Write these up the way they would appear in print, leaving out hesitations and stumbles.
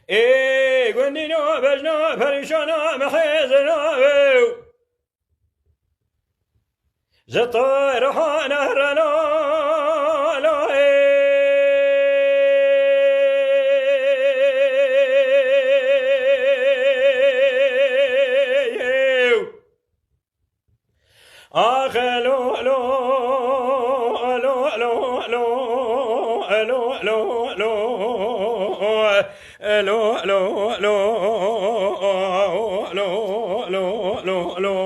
إيه قندنا بجنا فريشنا محيزنا زطير نهرنا آخلو لو لو لو لو لو لو لو لو لو لو لو لو لو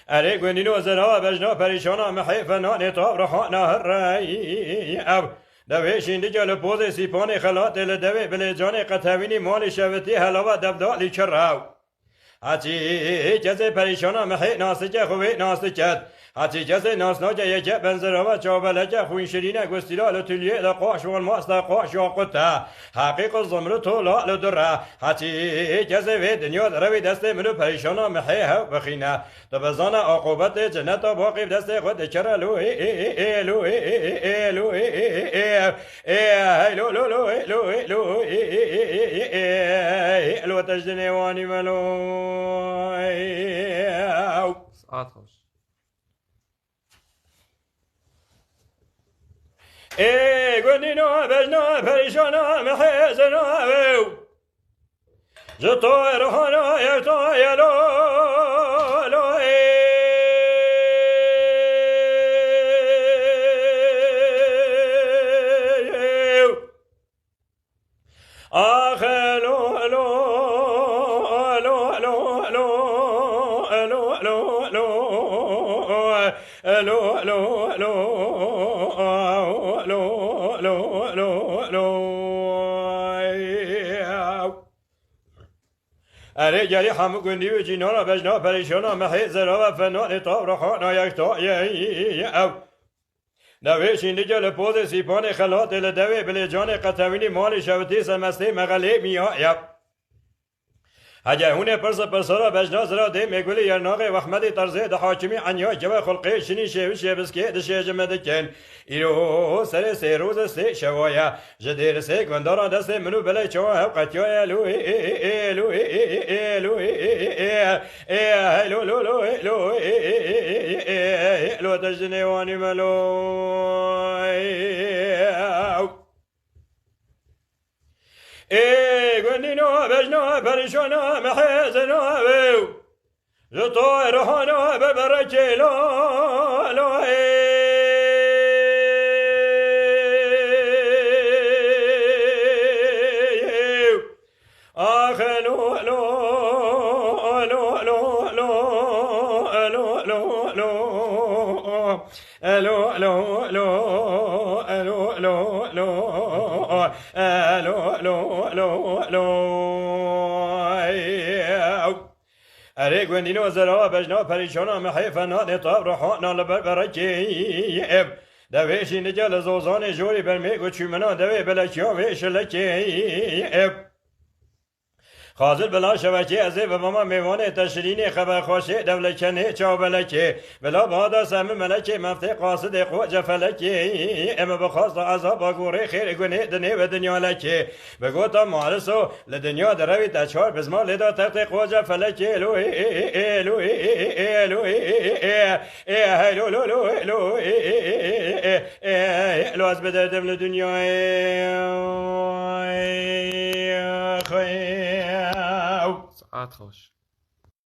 أري قندي نوزنا بجنا فريشنا محيفنا نطاب رحنا هالرأي دویشین دیگر پوزه سیپانی خلات لدوی بلیجانی قطعینی مالی شوتی هلاوا دبدالی چراو هاتی جزء پریشانا محی ناسجه خوی ناسجد هاتی جزء ناسناجه یجه بنزروا چابلجه خوین شرینه گستیلال تلیه لقاش والماس لقاش یاقوتا حقیق الزمر طولا لدره هاتی جزء وی دنیا دروی دست منو پریشانا محی هو بخینه تبزان عقوبت جنت باقی دست خود چرا لو لو لو لو لو لو لو لو تجدني واني ملو ساعتش إيه قلنا بجنا فريشنا محيزنا زطير هنا يطايا لو لو آخلو لو لو لو لو لو لو لو لو لو أري جري حم قندي وجينا بجنا فريشنا محي زرا وفنا نطاب رخانا يكتا أو دویشین دیگر پوز سیپان خلات لدوی بلیجان قطعینی مالی شوتی سمستی مغلی میآید هجهونه پرسرا بجنا زرا دی میگولی یرناقی وحمدی طرزی ده حاکمی عنیا جوا خلقی شنی شوی شبسکی دشه جمدکن ایرو سر سی روز سی شوایا جدیر سی گندارا دست منو بلی چوا هف قطیا لو لو لو لو لو لو لو تجدني واني ملو إيه قندنا بجنا فريشنا محيزنا زطير هنا ببركي لو لو آخلو لو لو لو لو لو لو لو لو لو لو لو لو لو لو أري قندينو زرا بجنا فريشنا محيفنا نطاب رحانا لبركي دويشي نجال زوزاني جوري برميقو چومنا دوي بلكيو ويشلكي خازل بلا شبکه از و ماما میوان تشرینی خبر خوشه دولکنه چابلکه بلا بادا سم ملکه مفته قاصد قوج فلکه اما بخواست عذاب آگوره خیر گونه دنه و دنیا لکه بگو تا مارسو لدنیا دروی تچار بزما لدا تخت قوج فلکه لو لو لو لو لو لو لو از بدردم لدنیا خیر ساعت خوش